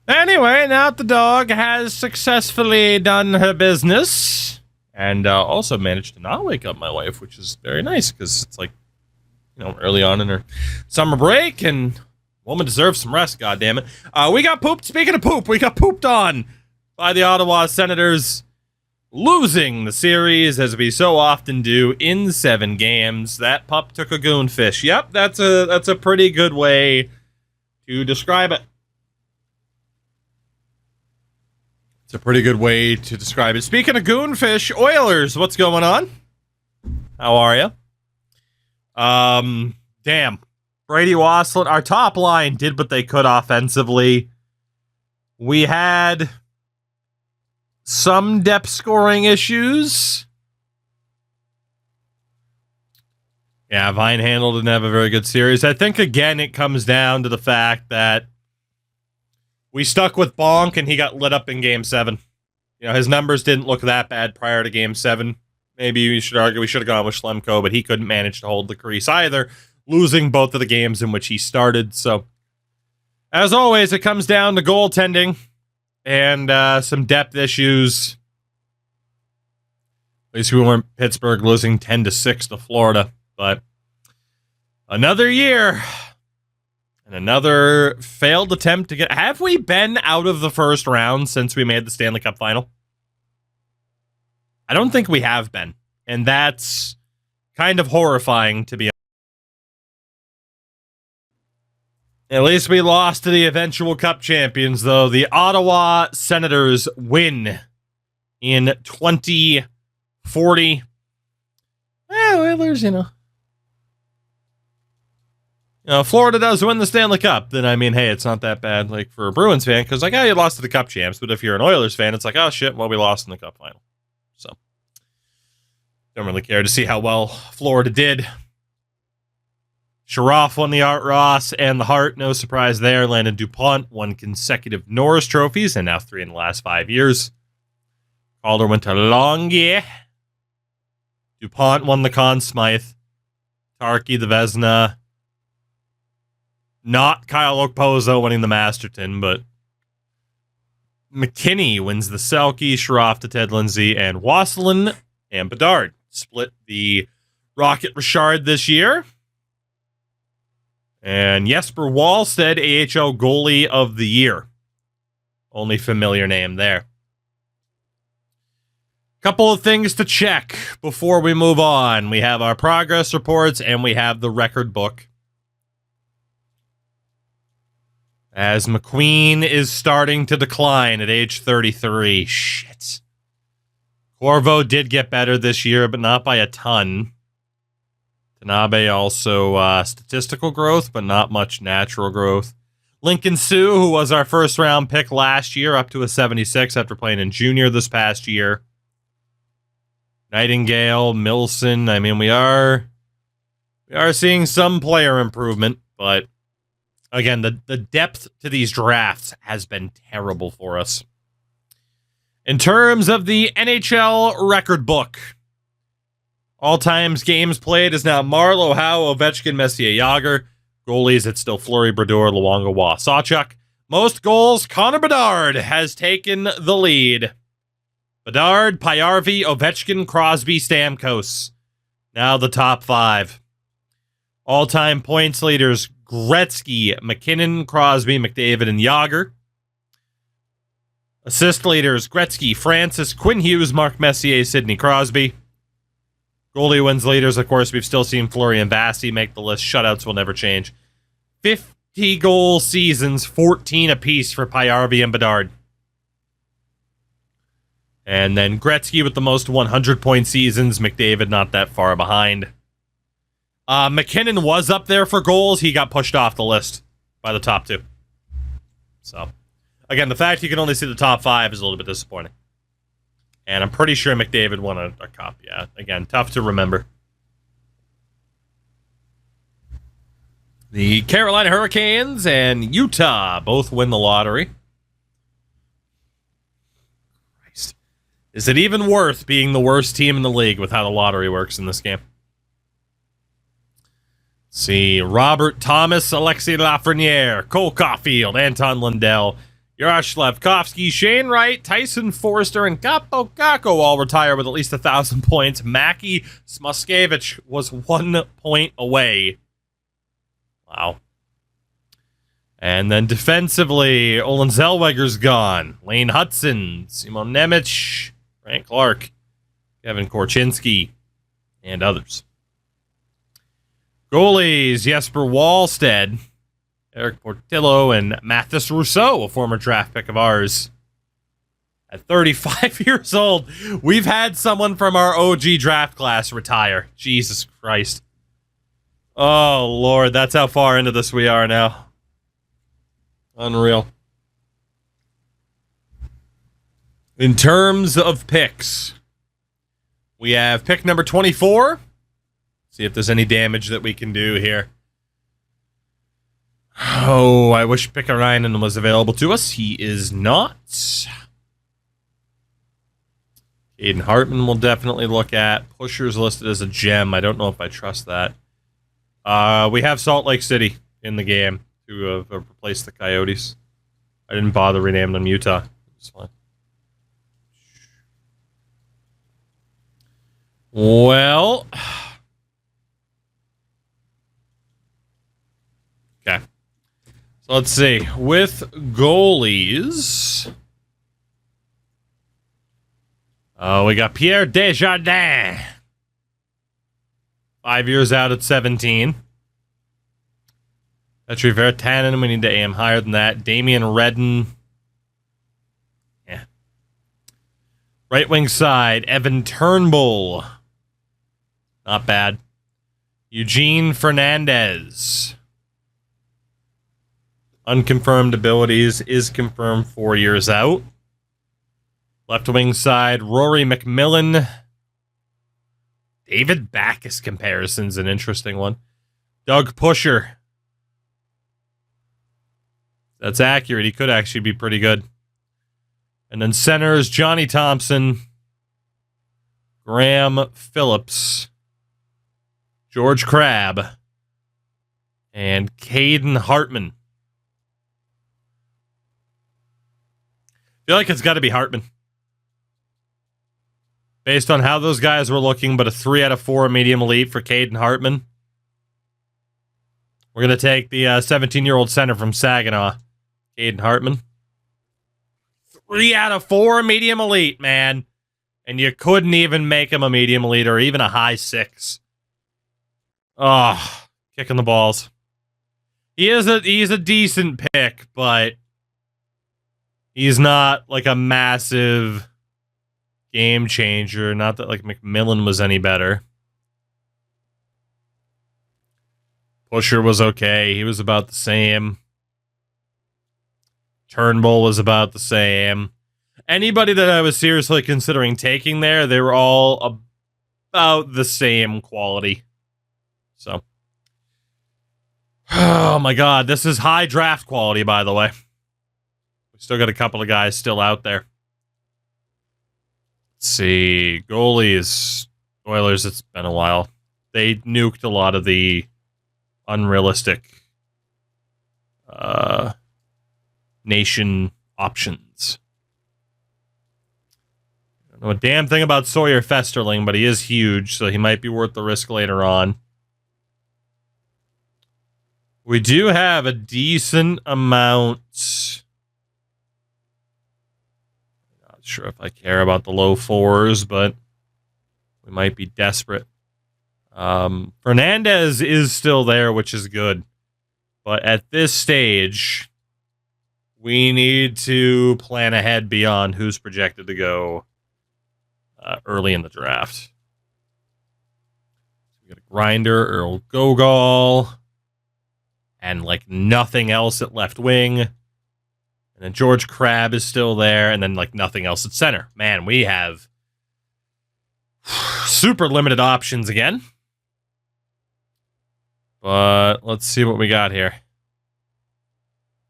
Anyway, now the dog has successfully done her business and also managed to not wake up my wife, which is very nice because it's like, early on in her summer break and woman deserves some rest, goddammit. We got pooped. Speaking of poop, we got pooped on by the Ottawa Senators, losing the series as we so often do in 7 games. That pup took a goon fish. Yep, that's a pretty good way to describe it. It's a pretty good way to describe it. Speaking of goonfish, Oilers, what's going on? How are you? Damn. Brady Wasslin, our top line did what they could offensively. We had some depth scoring issues. Yeah, Vinehandle didn't have a very good series. I think, again, it comes down to the fact that we stuck with Bonk and he got lit up in Game 7. His numbers didn't look that bad prior to Game 7. Maybe we should argue we should have gone with Schlemko, but he couldn't manage to hold the crease either, losing both of the games in which he started. So, as always, it comes down to goaltending and some depth issues. At least we weren't Pittsburgh losing 10-6 to Florida. But another year and another failed attempt to get... Have we been out of the first round since we made the Stanley Cup final? I don't think we have been. And that's kind of horrifying, to be honest. At least we lost to the eventual Cup champions, though. The Ottawa Senators win in 2040. Oilers, Florida does win the Stanley Cup, then, hey, it's not that bad, for a Bruins fan, because, you lost to the Cup champs, but if you're an Oilers fan, it's like, oh, shit, well, we lost in the Cup final. So, don't really care to see how well Florida did. Sharaf won the Art Ross and the Hart, no surprise there. Landon DuPont won consecutive Norris trophies, and now 3 in the last 5 years. Calder went to Longy. DuPont won the Conn Smythe. Tarky the Vezina. Not Kyle Okposo winning the Masterton, but McKinney wins the Selke, Sharaf to Ted Lindsay, and Wasselin and Bedard split the Rocket Richard this year. And Jesper Wallstead, AHL Goalie of the Year. Only familiar name there. Couple of things to check before we move on. We have our progress reports and we have the record book. As McQueen is starting to decline at age 33. Shit. Corvo did get better this year, but not by a ton. Tanabe also statistical growth, but not much natural growth. Lincoln Sue, who was our first round pick last year, up to a 76 after playing in junior this past year. Nightingale, Milson. We are seeing some player improvement, but again, the depth to these drafts has been terrible for us. In terms of the NHL record book, all-time games played is now Marleau, Howe, Ovechkin, Messier, Yager. Goalies, it's still Fleury, Brodeur, Luongo, Waugh, Sawchuk. Most goals, Connor Bedard has taken the lead. Bedard, Payarvi, Ovechkin, Crosby, Stamkos. Now the top 5. All-time points leaders, Gretzky, McKinnon, Crosby, McDavid, and Yager. Assist leaders, Gretzky, Francis, Quinn Hughes, Mark Messier, Sidney Crosby. Goalie wins leaders, of course, we've still seen Fleury and Vasi make the list. Shutouts will never change. 50-goal seasons, 14 apiece for Payarvi and Bedard. And then Gretzky with the most 100-point seasons. McDavid not that far behind. McKinnon was up there for goals. He got pushed off the list by the top 2. So, again, the fact you can only see the top 5 is a little bit disappointing. And I'm pretty sure McDavid won a cup. Yeah, again, tough to remember. The Carolina Hurricanes and Utah both win the lottery. Christ. Is it even worth being the worst team in the league with how the lottery works in this game? Let's see, Robert Thomas, Alexis Lafreniere, Cole Caulfield, Anton Lundell, Yarosh Slavkovsky, Shane Wright, Tyson Forrester, and Gapo Kako all retire with at least 1,000 points. Mackie Smuskevich was 1 point away. Wow. And then defensively, Olin Zellweger's gone. Lane Hudson, Simon Nemec, Frank Clark, Kevin Korchinski, and others. Goalies, Jesper Wallstead, Eric Portillo, and Mathis Rousseau, a former draft pick of ours. At 35 years old, we've had someone from our OG draft class retire. Jesus Christ. Oh, Lord, that's how far into this we are now. Unreal. In terms of picks, we have pick number 24. See if there's any damage that we can do here. Oh, I wish Pikkarainen was available to us. He is not. Aiden Hartman will definitely look at. Pusher's listed as a gem. I don't know if I trust that. We have Salt Lake City in the game to replace the Coyotes. I didn't bother renaming them Utah. It's fine. Well. Okay. So let's see. With goalies. We got Pierre Desjardins. 5 years out at 17. Petri Virtanen, we need to aim higher than that. Damian Redden. Yeah. Right wing side, Evan Turnbull. Not bad. Eugene Fernandez. Unconfirmed abilities is confirmed 4 years out. Left wing side, Rory McMillan. David Backus comparison's an interesting one. Doug Pusher. That's accurate. He could actually be pretty good. And then centers, Johnny Thompson, Graham Phillips, George Crabb, and Caden Hartman. I feel like it's got to be Hartman. Based on how those guys were looking, but a 3 out of 4 medium elite for Caden Hartman. We're going to take the 17-year-old center from Saginaw, Caden Hartman. 3 out of 4 medium elite, man. And you couldn't even make him a medium elite or even a high 6. Oh, kicking the balls. He's a decent pick, but he's not like a massive game changer. Not that like McMillan was any better. Pusher was okay. He was about the same. Turnbull was about the same. Anybody that I was seriously considering taking there, they were all about the same quality. So. Oh my God. This is high draft quality, by the way. We still got a couple of guys still out there. Let's see. Goalies. Oilers, it's been a while. They nuked a lot of the unrealistic nation options. I don't know a damn thing about Sawyer Festerling, but he is huge, so he might be worth the risk later on. We do have a decent amount. Not sure if I care about the low 4s, but we might be desperate. Fernandez is still there, which is good. But at this stage, we need to plan ahead beyond who's projected to go early in the draft. We got a Grinder, Earl Gogol, and like nothing else at left wing. And then George Crabb is still there, and then like nothing else at center. Man, we have super limited options again. But let's see what we got here.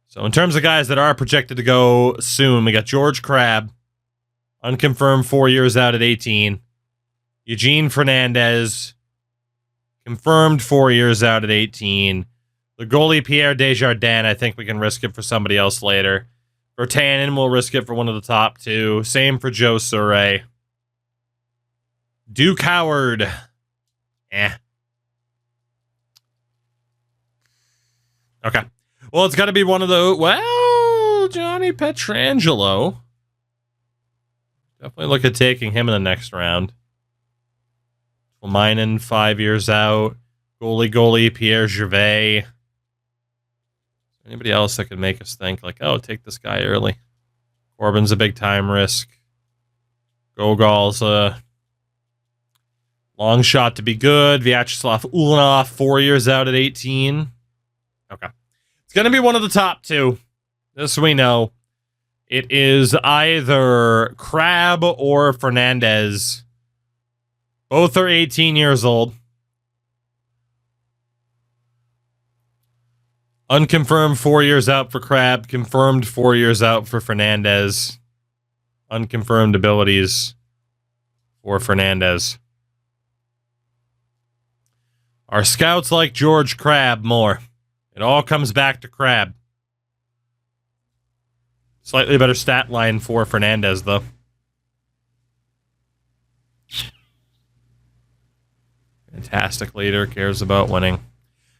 So in terms of guys that are projected to go soon, we got George Crabb, unconfirmed 4 years out at 18. Eugene Fernandez, confirmed 4 years out at 18. The goalie Pierre Desjardins, I think we can risk it for somebody else later. Bertanen will risk it for one of the top two. Same for Joe Surrey. Duke Howard. Okay. Well, it's got to be one of the... Well, Johnny Pietrangelo. Definitely look at taking him in the next round. Minen, 5 years out. Goalie, Pierre Gervais. Anybody else that could make us think, like, oh, take this guy early? Corbin's a big-time risk. Gogol's a long shot to be good. Vyacheslav Ulanov, 4 years out at 18. Okay. It's going to be one of the top two. This we know. It is either Crab or Fernandez. Both are 18 years old. Unconfirmed 4 years out for Crab. Confirmed 4 years out for Fernandez. Unconfirmed abilities for Fernandez. Our scouts like George Crab more. It all comes back to Crab. Slightly better stat line for Fernandez, though. Fantastic leader, cares about winning.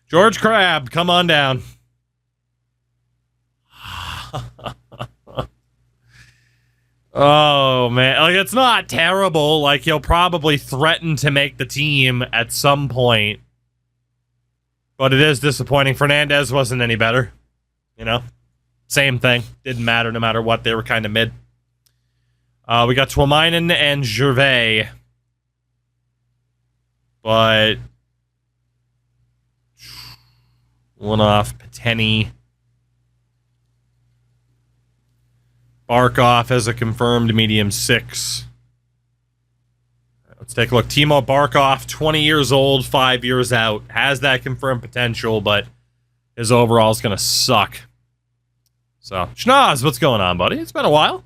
George Crab, come on down. Oh, man. Like, it's not terrible. Like, he'll probably threaten to make the team at some point. But it is disappointing. Fernandez wasn't any better. You know? Same thing. Didn't matter no matter what. They were kind of mid. We got Tuomainen and Gervais. But... One-off, Pateni. Barkov has a confirmed medium 6. Let's take a look. Timo Barkov, 20 years old, 5 years out. Has that confirmed potential, but his overall is going to suck. So, Schnoz, what's going on, buddy? It's been a while.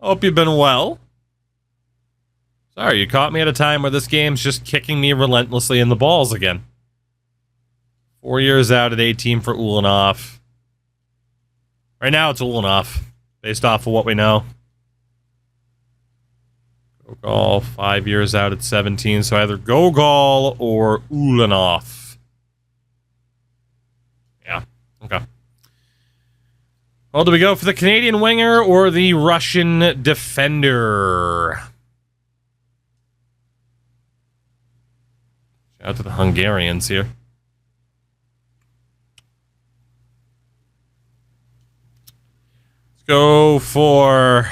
Hope you've been well. Sorry, you caught me at a time where this game's just kicking me relentlessly in the balls again. 4 years out at 18 for Ulanov. Right now, it's Ulanov, based off of what we know. Gogol, 5 years out at 17, so either Gogol or Ulanov. Yeah, okay. Well, do we go for the Canadian winger or the Russian defender? Shout out to the Hungarians here. Let's go for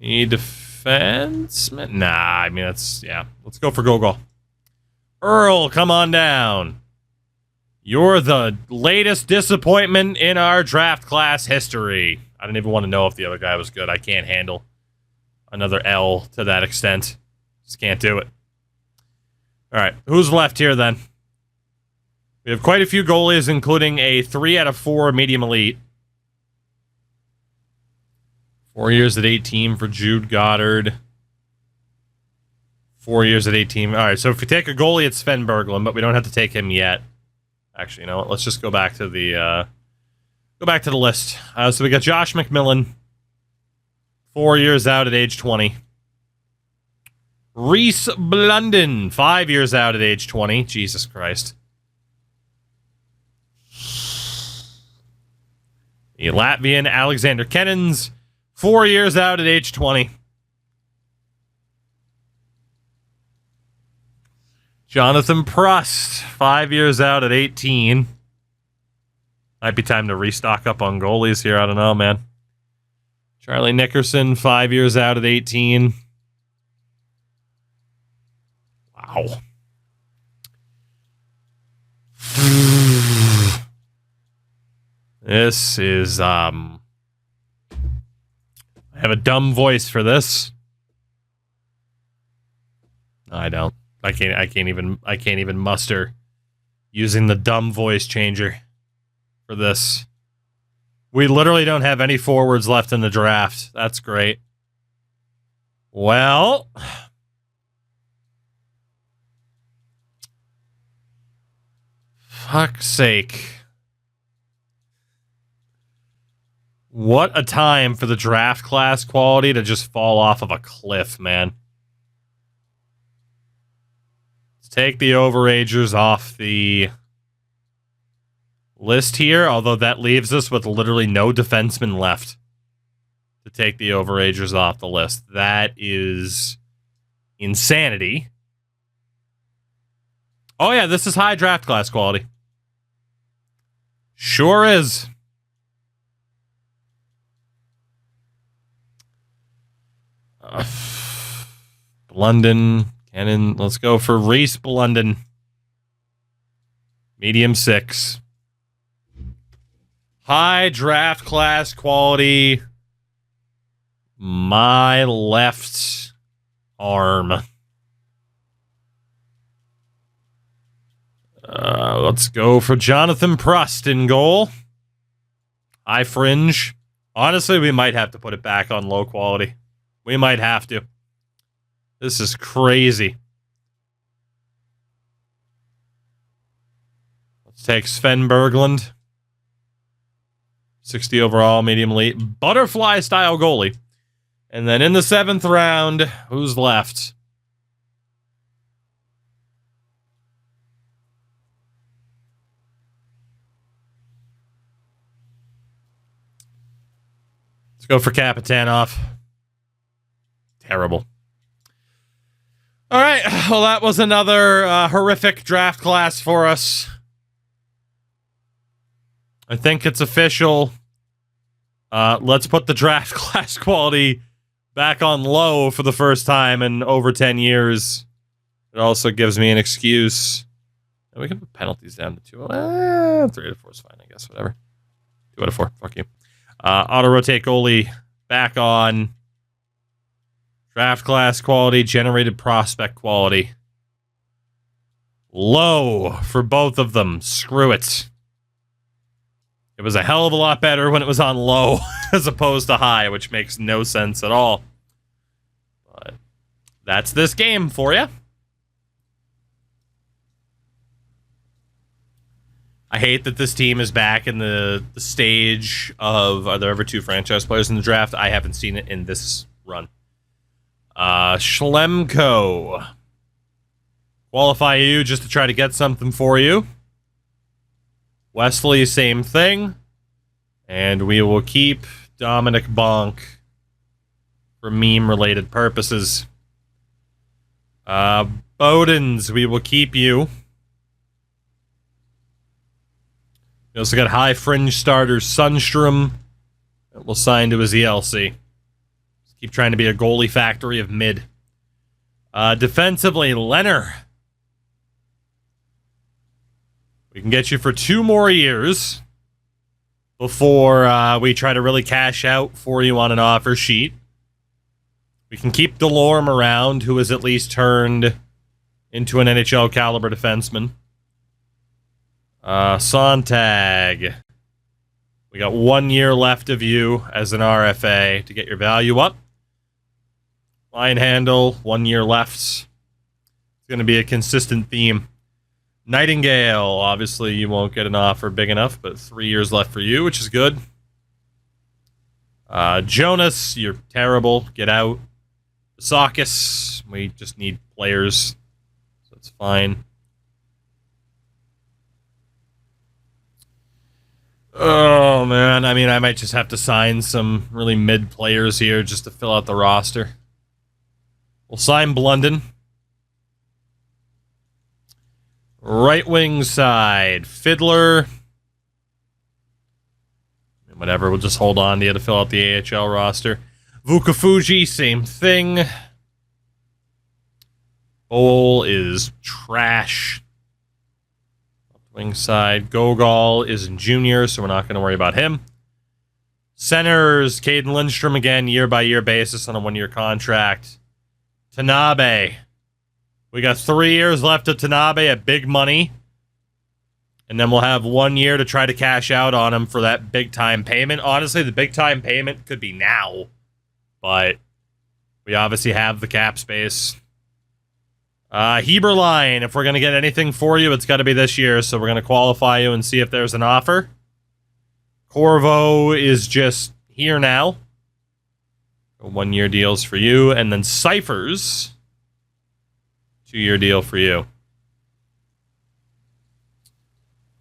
a defenseman. Nah, I mean, that's, yeah. Let's go for Gogol. Earl, come on down. You're the latest disappointment in our draft class history. I didn't even want to know if the other guy was good. I can't handle another L to that extent. Just can't do it. All right, who's left here then? We have quite a few goalies, including a 3 out of 4 medium elite. 4 years at 18 for Jude Goddard. 4 years at 18. All right, so if we take a goalie, it's Sven Berglund, but we don't have to take him yet. Actually, you know what? Let's just go back to the list. So we got Josh McMillan, 4 years out at age 20. Reese Blunden, 5 years out at age 20. Jesus Christ. The Latvian Alexander Kennins, 4 years out at age 20. Jonathan Prust, 5 years out at 18. Might be time to restock up on goalies here. I don't know, man. Charlie Nickerson, 5 years out at 18. Wow. This is, I have a dumb voice for this. No, I don't. I can't even muster using the dumb voice changer for this. We literally don't have any forwards left in the draft. That's great. Well, fuck's sake. What a time for the draft class quality to just fall off of a cliff, man. Let's take the overagers off the list here, although that leaves us with literally no defensemen left to take the overagers off the list. That is insanity. Oh yeah, this is high draft class quality. Sure is. London, Cannon. Let's go for Reese London. Medium 6. High draft class quality. My left arm. Let's go for Jonathan Prust in goal. High fringe. Honestly, we might have to put it back on low quality. We might have to. This is crazy. Let's take Sven Berglund. 60 overall, medium elite. Butterfly style goalie. And then in the 7th round, who's left? Let's go for Kapitanov. Terrible. All right, well, that was another horrific draft class for us. I think it's official. Let's put the draft class quality back on low for the first time in over 10 years. It also gives me an excuse. We can put penalties down to 2. 3 out of 4 is fine, I guess. Whatever. 2 out of 4. Fuck you. Auto-rotate goalie back on. Draft class quality, generated prospect quality. Low for both of them. Screw it. It was a hell of a lot better when it was on low as opposed to high, which makes no sense at all. But that's this game for you. I hate that this team is back in the stage of, are there ever 2 franchise players in the draft? I haven't seen it in this run. Schlemko. Qualify you just to try to get something for you. Wesley, same thing. And we will keep Dominic Bonk for meme-related purposes. Bowdens, we will keep you. We also got high fringe starters Sundstrom that will sign to his ELC. Keep trying to be a goalie factory of mid. Defensively, Leonard. We can get you for 2 more years before we try to really cash out for you on an offer sheet. We can keep Delorme around, who has at least turned into an NHL caliber defenseman. Sontag. We got 1 year left of you as an RFA to get your value up. Line handle, 1 year left. It's going to be a consistent theme. Nightingale, obviously you won't get an offer big enough, but 3 years left for you, which is good. Jonas, you're terrible. Get out. Sakis, we just need players, so it's fine. Oh, man. I mean, I might just have to sign some really mid players here just to fill out the roster. We'll sign Blunden. Right wing side, Fiddler. Whatever, we'll just hold on to you to fill out the AHL roster. Vukafuji, same thing. Bowl is trash. Wing side, Gogol is in junior, so we're not going to worry about him. Centers, Caden Lindstrom again, year-by-year basis on a 1 year contract. Tanabe. We got 3 years left of Tanabe at big money. And then we'll have 1 year to try to cash out on him for that big-time payment. Honestly, the big-time payment could be now. But we obviously have the cap space. Heberlein, if we're going to get anything for you, it's got to be this year. So we're going to qualify you and see if there's an offer. Corvo is just here now. 1-year deals for you. And then Cyphers, 2-year deal for you.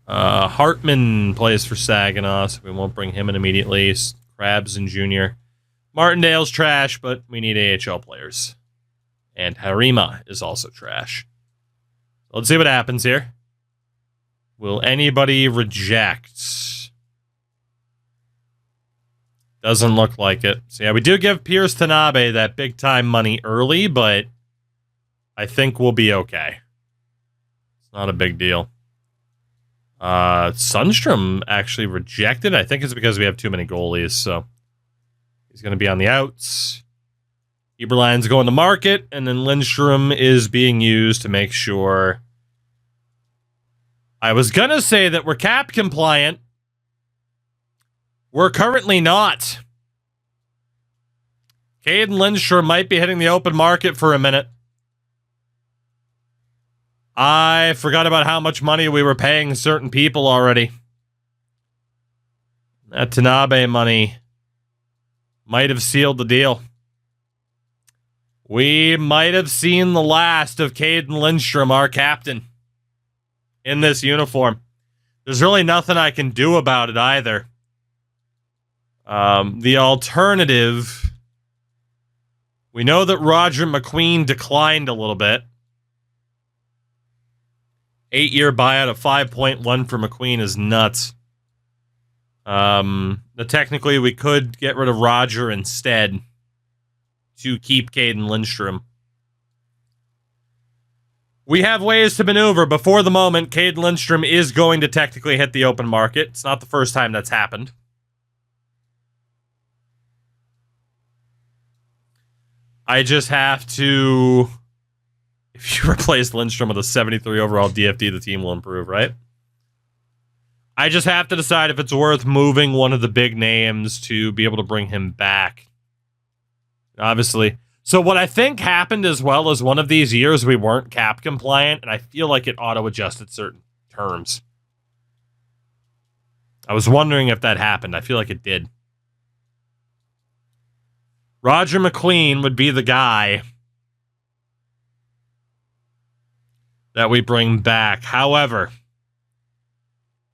Hartman plays for Saginaw, so we won't bring him in immediately. Krabs and Jr. Martindale's trash, but we need AHL players. And Harima is also trash. Let's see what happens here. Will anybody reject? Doesn't look like it. So yeah, we do give Pierce Tanabe that big-time money early, but I think we'll be okay. It's not a big deal. Sundstrom actually rejected. I think it's because we have too many goalies, so he's going to be on the outs. Eberline's going to market, and then Lindstrom is being used to make sure. I was going to say that we're cap compliant. We're currently not. Caden Lindstrom might be hitting the open market for a minute. I forgot about how much money we were paying certain people already. That Tanabe money might have sealed the deal. We might have seen the last of Caden Lindstrom, our captain, in this uniform. There's really nothing I can do about it either. The alternative, we know that Roger McQueen declined a little bit. 8-year buyout of 5.1 for McQueen is nuts. Technically, we could get rid of Roger instead to keep Caden Lindstrom. We have ways to maneuver, but for the moment, Caden Lindstrom is going to technically hit the open market. It's not the first time that's happened. I just have to... If you replace Lindstrom with a 73 overall DFD, the team will improve, right? I just have to decide if it's worth moving one of the big names to be able to bring him back. Obviously. So what I think happened as well is one of these years we weren't cap compliant, and I feel like it auto-adjusted certain terms. I was wondering if that happened. I feel like it did. Roger McQueen would be the guy that we bring back. However,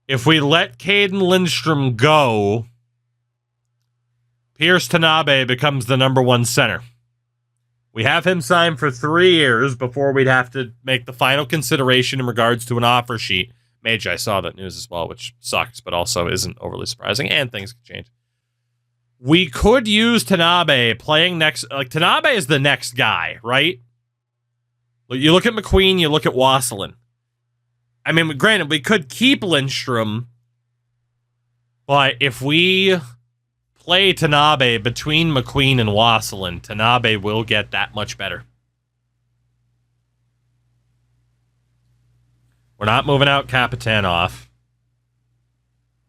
if we let Caden Lindstrom go, Pierce Tanabe becomes the #1 center. We have him signed for 3 years before we'd have to make the final consideration in regards to an offer sheet. Mage, I saw that news as well, which sucks, but also isn't overly surprising, and things can change. We could use Tanabe playing next. Like, Tanabe is the next guy, right? You look at McQueen, you look at Wasselin. I mean, granted, we could keep Lindstrom, but if we play Tanabe between McQueen and Wasselin, Tanabe will get that much better. We're not moving out Kapitanov.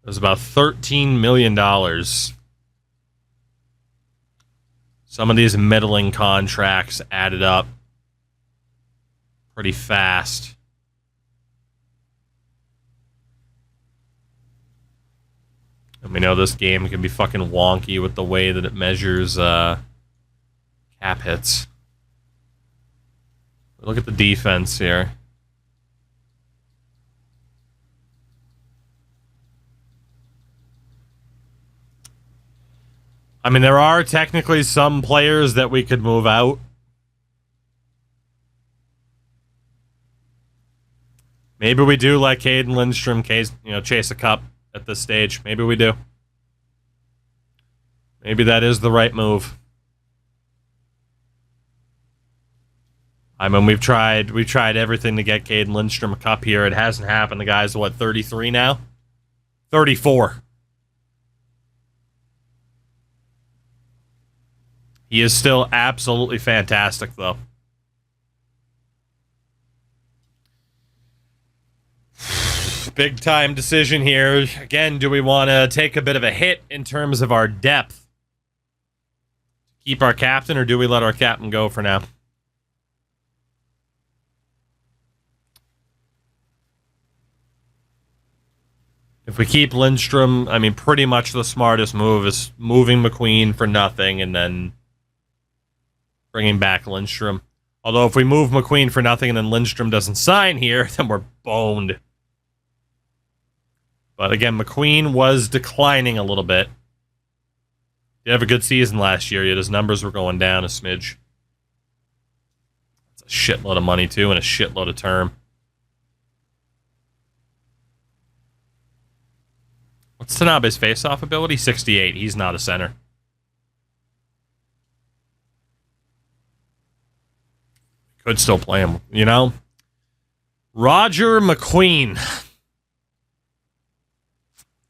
It was about $13 million. Some of these middling contracts added up pretty fast. And we know this game can be fucking wonky with the way that it measures cap hits. Look at the defense here. I mean, there are technically some players that we could move out. Maybe we do let Caden Lindstrom chase a cup at this stage. Maybe we do. Maybe that is the right move. I mean, we've tried everything to get Caden Lindstrom a cup here. It hasn't happened. The guy's, what, 33 now? 34. He is still absolutely fantastic, though. Big time decision here. Again, do we want to take a bit of a hit in terms of our depth? Keep our captain, or do we let our captain go for now? If we keep Lindstrom, I mean, pretty much the smartest move is moving McQueen for nothing and then bringing back Lindstrom. Although if we move McQueen for nothing and then Lindstrom doesn't sign here, then we're boned. But again, McQueen was declining a little bit. He had a good season last year, yet his numbers were going down a smidge. It's a shitload of money, too, and a shitload of term. What's Tanabe's face-off ability? 68. He's not a center. Could still play him, you know? Roger McQueen.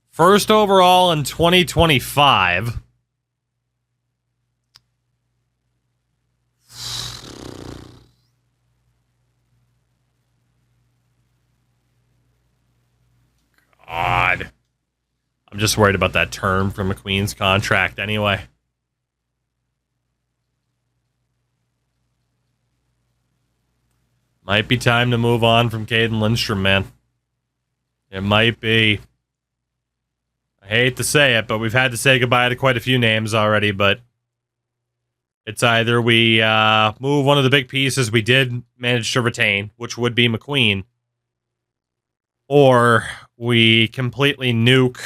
First overall in 2025. God. I'm just worried about that term for McQueen's contract anyway. Might be time to move on from Caden Lindstrom, man. It might be. I hate to say it, but we've had to say goodbye to quite a few names already, but it's either we move one of the big pieces we did manage to retain, which would be McQueen, or we completely nuke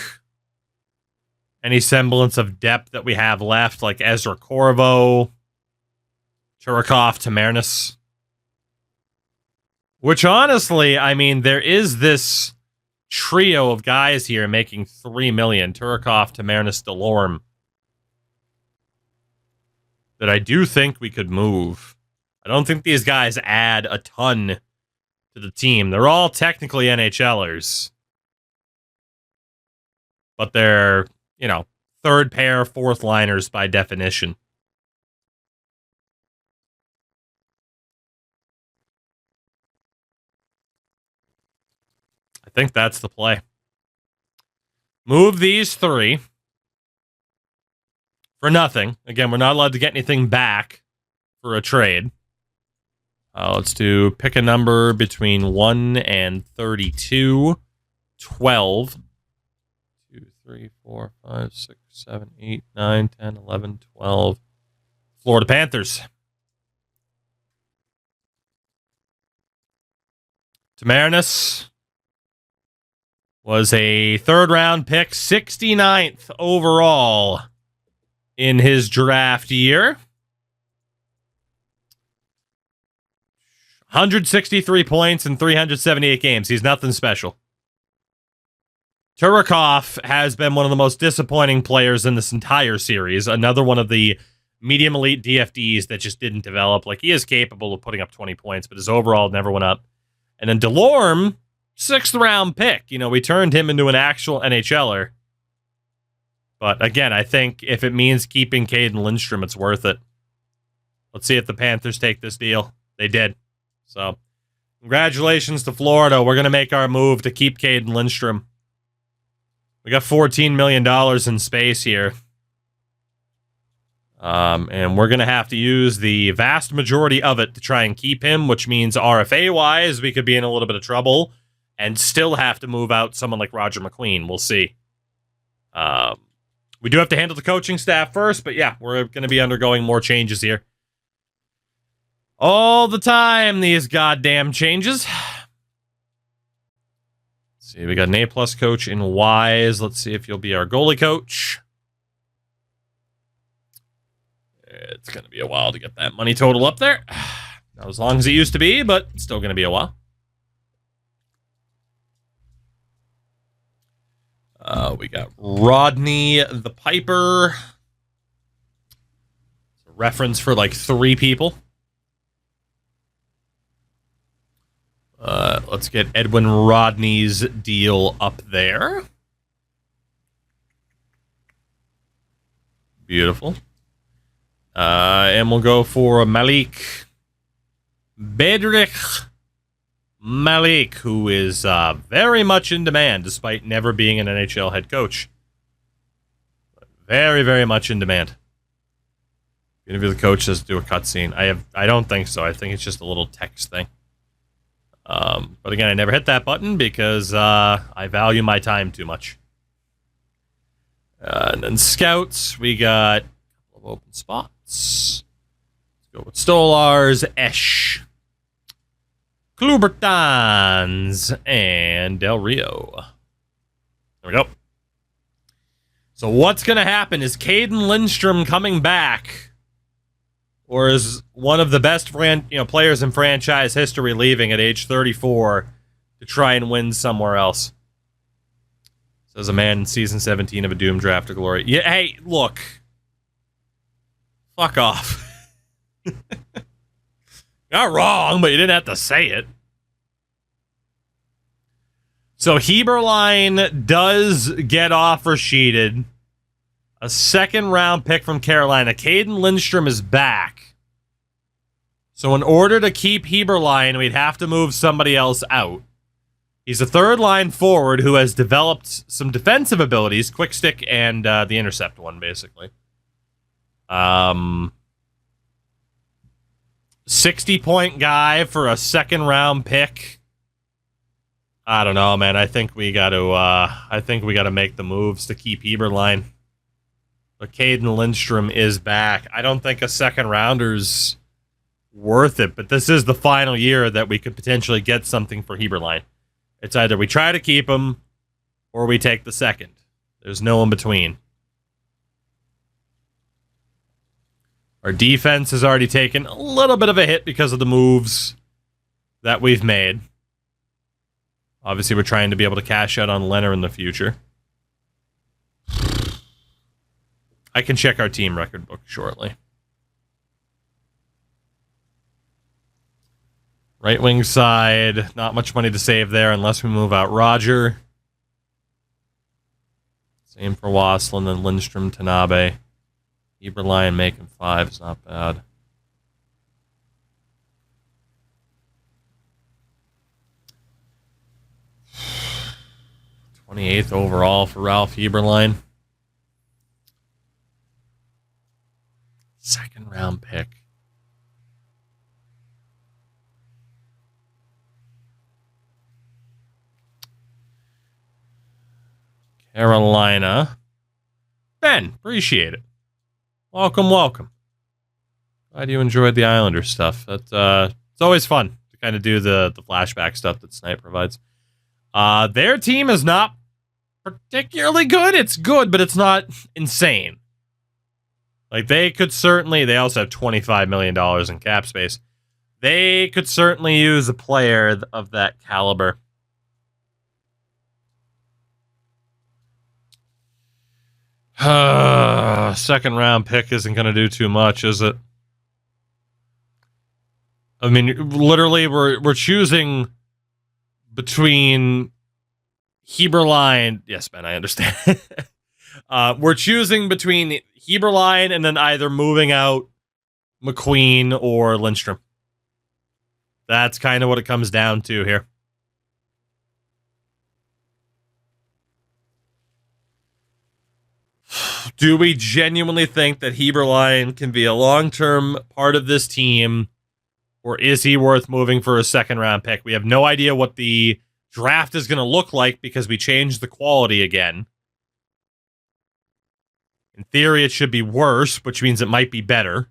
any semblance of depth that we have left, like Ezra Corvo, Turikov, Tamernis. Which honestly, I mean, there is this trio of guys here making $3 million. Turikov, Tamernis, Delorme. That I do think we could move. I don't think these guys add a ton to the team. They're all technically NHLers. But they're, you know, third pair, fourth liners by definition. I think that's the play. Move these three for nothing. Again, we're not allowed to get anything back for a trade. Let's do pick a number between 1 and 32. 12. 2, 3, 4, 5, 6, 7, 8, 9, 10, 11, 12. Florida Panthers. Tamernis was a third-round pick, 69th overall in his draft year. 163 points in 378 games. He's nothing special. Turikov has been one of the most disappointing players in this entire series. Another one of the medium elite DFDs that just didn't develop. Like, he is capable of putting up 20 points, but his overall never went up. And then Delorme, 6th round pick. You know, we turned him into an actual NHLer. But again, I think if it means keeping Caden Lindstrom, it's worth it. Let's see if the Panthers take this deal. They did. So, congratulations to Florida. We're going to make our move to keep Caden Lindstrom. We got $14 million in space here. And we're going to have to use the vast majority of it to try and keep him, which means RFA-wise, we could be in a little bit of trouble and still have to move out someone like Roger McQueen. We'll see. We do have to handle the coaching staff first, but yeah, we're going to be undergoing more changes here. All the time, these goddamn changes. Let's see, we got an A-plus coach in Wise. Let's see if you'll be our goalie coach. It's going to be a while to get that money total up there. Not as long as it used to be, but it's still going to be a while. We got Rodney the Piper. It's a reference for like 3 people. Let's get Edwin Rodney's deal up there. Beautiful. And we'll go for Malik Bedrich Malik, who is very much in demand, despite never being an NHL head coach. Very, very much in demand. Interview the coach, does do a cutscene. I don't think so. I think it's just a little text thing. But again, I never hit that button because I value my time too much. And then scouts, we got a couple of open spots. Let's go with Stolars, Esh, Klubertans, and Del Rio. There we go. So what's going to happen? Is Caden Lindstrom coming back? Or is one of the best players in franchise history leaving at age 34 to try and win somewhere else? Says a man in season 17 of a Doom Draft to Glory. Yeah, hey, look. Fuck off. Not wrong, but you didn't have to say it. So Heberlein does get offer sheeted. A second-round pick from Carolina. Caden Lindstrom is back. So in order to keep Heberlein, we'd have to move somebody else out. He's a third-line forward who has developed some defensive abilities, quick stick and the intercept one, basically. 60-point guy for a second-round pick. I don't know, man. I think we got to make the moves to keep Heberlein. But Caden Lindstrom is back. I don't think a second rounder's worth it, but this is the final year that we could potentially get something for Heberlein. It's either we try to keep him or we take the second. There's no in between. Our defense has already taken a little bit of a hit because of the moves that we've made. Obviously, we're trying to be able to cash out on Leonard in the future. I can check our team record book shortly. Right wing side, not much money to save there unless we move out Roger. Same for Wasslin and Lindstrom, Tanabe. Eberlein making 5 is not bad. #28th overall for Ralph Eberlein. Second round pick. Carolina. Ben, appreciate it. Welcome, welcome. Glad you enjoyed the Islander stuff. It's always fun to kind of do the flashback stuff that Snipe provides. Their team is not particularly good. It's good, but it's not insane. Like, they also have $25 million in cap space. They could certainly use a player of that caliber. Second round pick isn't going to do too much, is it? I mean, literally, we're choosing between Heberlein. Yes, Ben, I understand. We're choosing between Heberlein and then either moving out McQueen or Lindstrom. That's kind of what it comes down to here. Do we genuinely think that Heberlein can be a long-term part of this team, or is he worth moving for a second-round pick? We have no idea what the draft is going to look like because we changed the quality again. In theory, it should be worse, which means it might be better.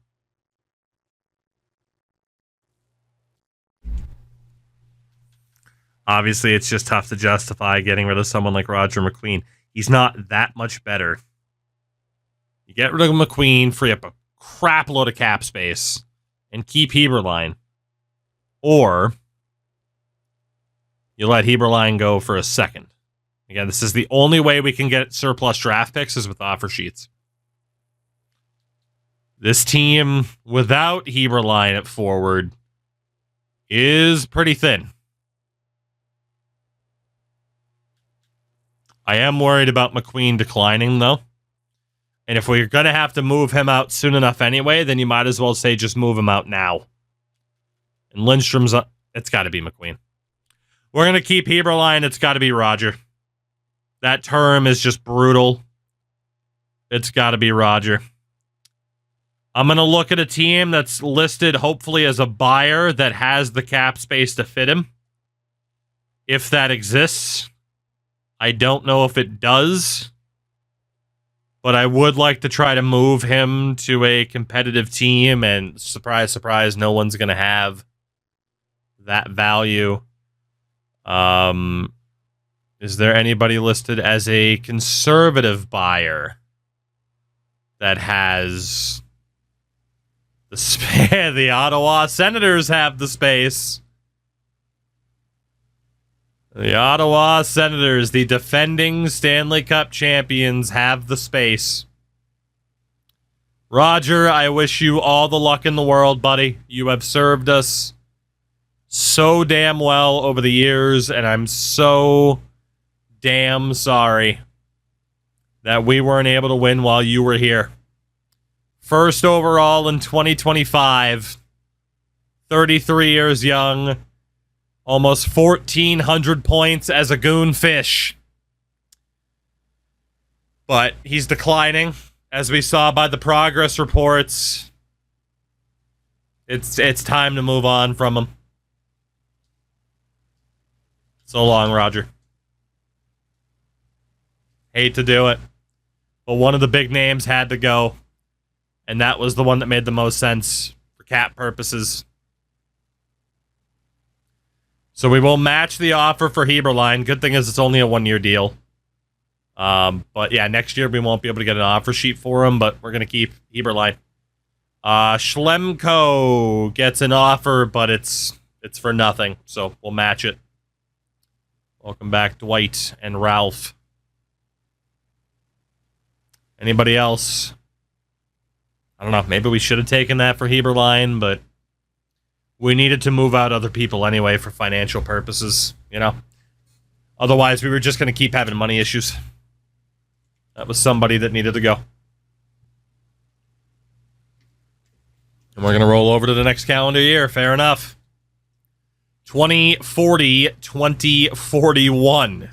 Obviously, it's just tough to justify getting rid of someone like Roger McQueen. He's not that much better. You get rid of McQueen, free up a crap load of cap space, and keep Heberlein. Or you let Heberlein go for a second. Again, this is the only way we can get surplus draft picks is with offer sheets. This team, without Heberlein at forward, is pretty thin. I am worried about McQueen declining, though. And if we're going to have to move him out soon enough anyway, then you might as well say just move him out now. And Lindstrom's, it's got to be McQueen. We're going to keep Heberlein, it's got to be Roger. That term is just brutal. It's got to be Roger. I'm going to look at a team that's listed hopefully as a buyer that has the cap space to fit him. if that exists. I don't know if it does, but I would like to try to move him to a competitive team, and surprise, surprise, no one's going to have that value. Is there anybody listed as a conservative buyer that has the space? The Ottawa Senators have the space. The Ottawa Senators, the defending Stanley Cup champions, have the space. Roger, I wish you all the luck in the world, buddy. You have served us so damn well over the years, and I'm so damn sorry that we weren't able to win while you were here. First overall in 2025, 33 years young, almost 1,400 points as a goon fish. But he's declining, as we saw by the progress reports. It's time to move on from him. So long, Roger. Hate to do it, but one of the big names had to go, and that was the one that made the most sense for cap purposes. So we will match the offer for Heberlein. Good thing is it's only a one-year deal. But yeah, next year we won't be able to get an offer sheet for him, but we're going to keep Heberlein. Schlemko gets an offer, but it's for nothing, so we'll match it. Welcome back, Dwight and Ralph. Anybody else? I don't know. Maybe we should have taken that for Heberlein, but we needed to move out other people anyway for financial purposes, you know? Otherwise, we were just going to keep having money issues. That was somebody that needed to go. And we're going to roll over to the next calendar year. Fair enough. 2040, 2041.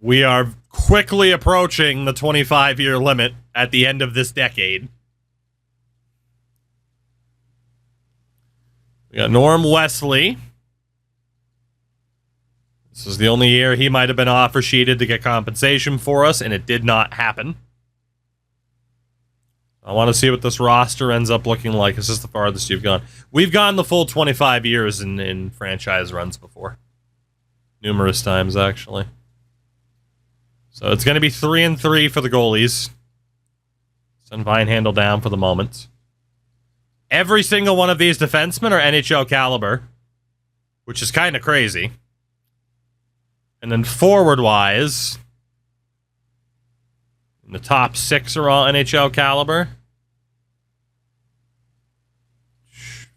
We are quickly approaching the 25-year limit at the end of this decade. We got Norm Wesley. This is the only year he might have been offer sheeted to get compensation for us, and it did not happen. I want to see what this roster ends up looking like. Is this the farthest you've gone? We've gone the full 25 years in franchise runs before. Numerous times, actually. So it's going to be 3-3 for the goalies. Send Vinehandle down for the moment. Every single one of these defensemen are NHL caliber, which is kind of crazy. And then forward-wise, the top 6 are all NHL caliber.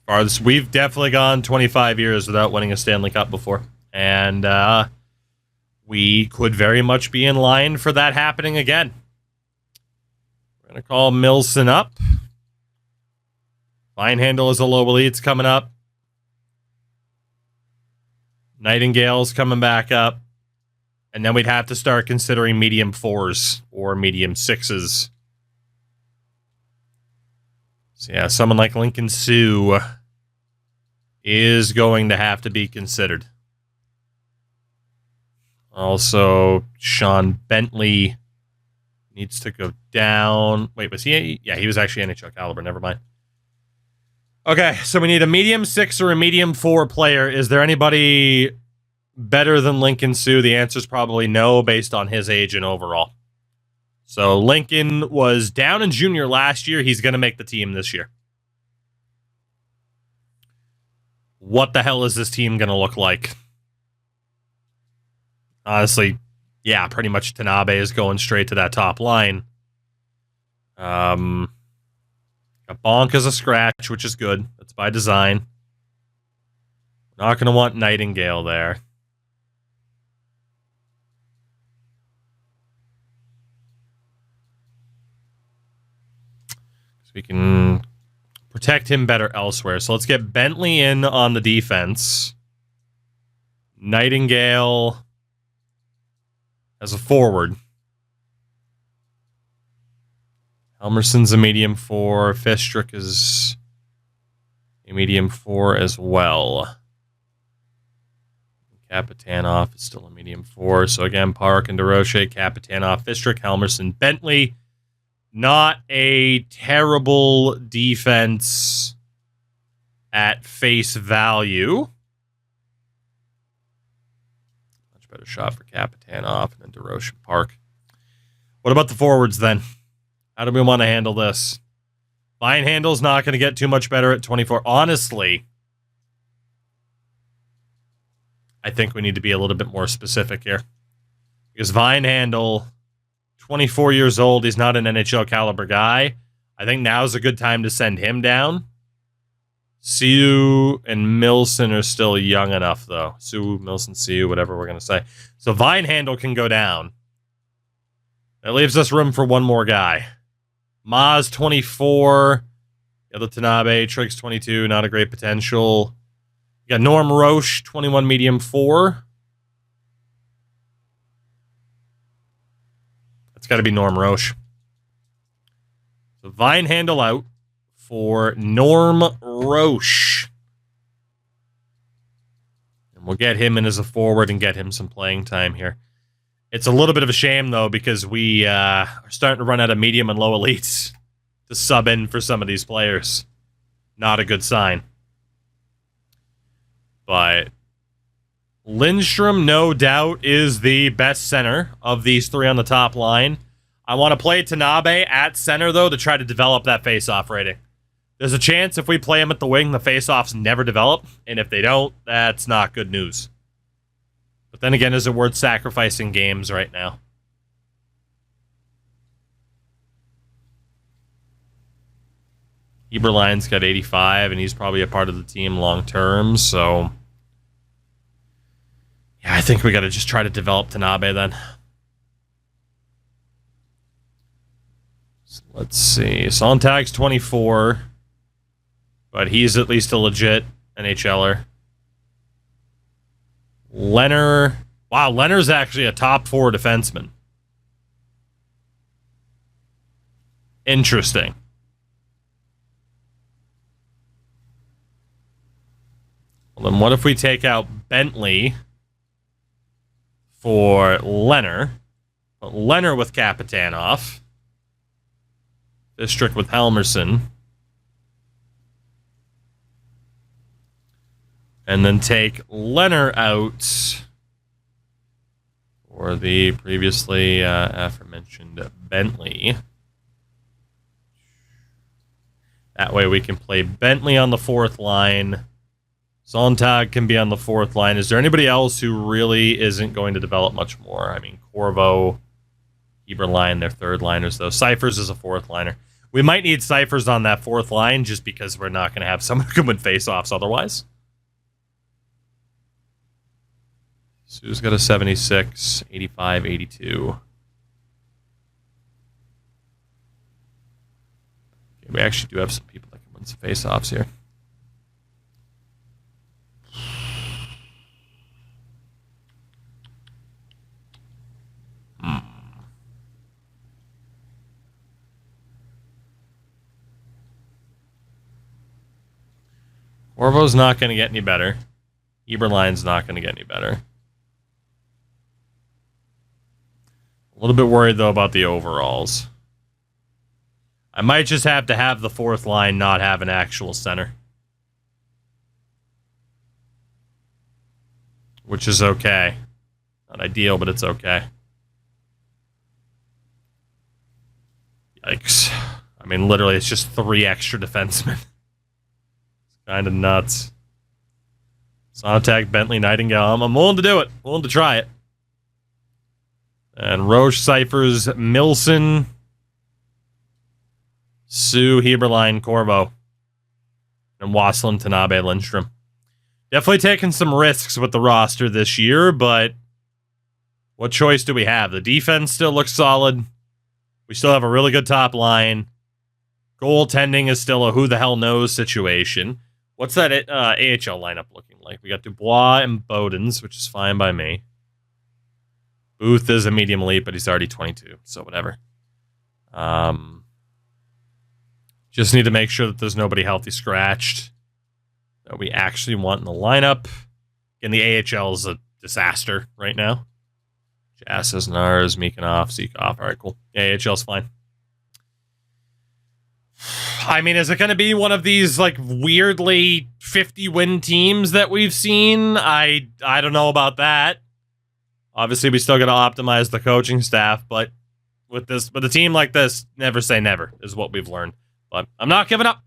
Farthest, we've definitely gone 25 years without winning a Stanley Cup before. And we could very much be in line for that happening again. We're going to call Milson up. Vinehandle is a low elite's coming up. Nightingale's coming back up. And then we'd have to start considering medium 4s or medium 6s. So yeah, someone like Lincoln Sue is going to have to be considered. Also, Sean Bentley needs to go down. Wait, was he? Yeah, he was actually NHL caliber. Never mind. Okay, so we need a medium 6 or a medium 4 player. Is there anybody better than Lincoln Sue? The answer is probably no, based on his age and overall. So Lincoln was down in junior last year. He's going to make the team this year. What the hell is this team going to look like? Honestly, yeah, pretty much Tanabe is going straight to that top line. A Bonk is a scratch, which is good. That's by design. Not going to want Nightingale there. We can protect him better elsewhere. So let's get Bentley in on the defense. Nightingale as a forward. Helmerson's a medium 4. Fistrick is a medium 4 as well. Kapitanov is still a medium 4. So again, Park and DeRoche, Kapitanov, Fistrick, Helmerson, Bentley. Not a terrible defense at face value. Much better shot for Kapitanov and then DeRoche and Park. What about the forwards then? How do we want to handle this? Vinehandle's not going to get too much better at 24. Honestly, I think we need to be a little bit more specific here. Because Vinehandle, 24 years old, he's not an NHL caliber guy. I think now's a good time to send him down. Siu and Milson are still young enough, though. Siu, Milson, Siu, whatever we're going to say. So Vinehandle can go down. That leaves us room for one more guy. Maz, 24. The other Tanabe, Triggs, 22. Not a great potential. You got Norm Roche, 21, medium 4. That's got to be Norm Roche. So Vinehandle out for Norm Roche. And we'll get him in as a forward and get him some playing time here. It's a little bit of a shame, though, because we are starting to run out of medium and low elites to sub in for some of these players. Not a good sign. But Lindstrom, no doubt, is the best center of these three on the top line. I want to play Tanabe at center, though, to try to develop that face-off rating. There's a chance if we play him at the wing, the face-offs never develop. And if they don't, that's not good news. But then again, is it worth sacrificing games right now? Eberline's got 85, and he's probably a part of the team long-term, so... Yeah, I think we got to just try to develop Tanabe then. So let's see. Sontag's 24, but he's at least a legit NHLer. Leonard. Wow, Leonard's actually a top 4 defenseman. Interesting. Well, then what if we take out Bentley for Leonard? Put Leonard with Kapitanov. District with Helmerson. And then take Leonard out for the previously aforementioned Bentley. That way we can play Bentley on the 4th line. Sontag can be on the 4th line. Is there anybody else who really isn't going to develop much more? I mean, Corvo, Eberline, their 3rd liners, though. Cyphers is a 4th liner. We might need Cyphers on that 4th line just because we're not going to have someone who can win face-offs otherwise. Sue's got a 76, 85, 82. Okay, we actually do have some people that can win some face-offs here. Corvo's not going to get any better. Eberline's not going to get any better. A little bit worried, though, about the overalls. I might just have to have the 4th line not have an actual center. Which is okay. Not ideal, but it's okay. Yikes. I mean, literally, it's just 3 extra defensemen. It's kind of nuts. Sontag, Bentley, Nightingale. I'm willing to do it. Willing to try it. And Roche, Cyphers, Milson, Sue, Heberline, Corvo, and Wasselin, Tanabe, Lindstrom. Definitely taking some risks with the roster this year, but what choice do we have? The defense still looks solid. We still have a really good top line. Goaltending is still a who-the-hell-knows situation. What's that AHL lineup looking like? We got Dubois and Bodens, which is fine by me. Booth is a medium elite, but he's already 22, so whatever. Just need to make sure that there's nobody healthy scratched that we actually want in the lineup. And the AHL is a disaster right now. Jassis, Nars, Meekanoff, Seekoff. All right, cool. Yeah, AHL's fine. I mean, is it going to be one of these, like, weirdly 50-win teams that we've seen? I don't know about that. Obviously, we still got to optimize the coaching staff, but with a team like this, never say never is what we've learned. But I'm not giving up.